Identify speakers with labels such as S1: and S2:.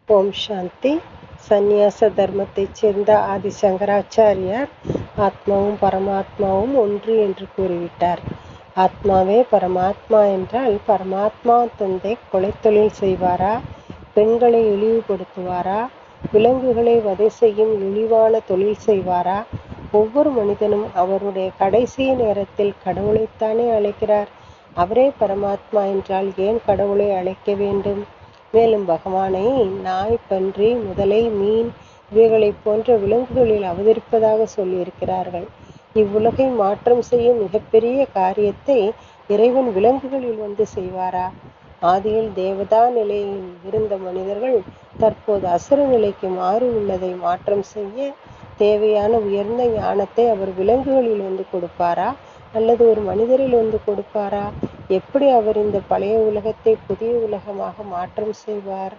S1: ஓம் சாந்தி. சந்நியாச தர்மத்தைச் சேர்ந்த ஆதி சங்கராச்சாரியார் ஆத்மாவும் பரமாத்மாவும் ஒன்று என்று கூறிவிட்டார். ஆத்மாவே பரமாத்மா என்றால் பரமாத்மா தந்தை கொலைத்தொழில் செய்வாரா, பெண்களை இழிவுபடுத்துவாரா, விலங்குகளை வதை செய்யும் இழிவான தொழில் செய்வாரா? ஒவ்வொரு மனிதனும் அவருடைய கடைசி நேரத்தில் கடவுளைத்தானே அழைக்கிறார். அவரே பரமாத்மா என்றால் ஏன் கடவுளை அழைக்க வேண்டும்? மேலும் பகவானை நாய், பன்றி, முதலை, மீன் இவைகளைப் போன்ற விலங்குகளில் அவதரிப்பதாக சொல்லியிருக்கிறார்கள். இவ்வுலகை மாற்றம் செய்யும் மிகப்பெரிய காரியத்தை இறைவன் விலங்குகளில் வந்து செய்வாரா? ஆதியில் தேவதா நிலையில் இருந்த மனிதர்கள் தற்போது அசுர நிலைக்கு மாறி உள்ளதை மாற்றம் செய்ய தேவையான உயர்ந்த ஞானத்தை அவர் விலங்குகளில் வந்து கொடுப்பாரா அல்லது ஒரு மனிதரில் வந்து கொடுப்பாரா? எப்படி அவர் இந்த பழைய உலகத்தை புதிய உலகமாக மாற்றம் செய்வார்?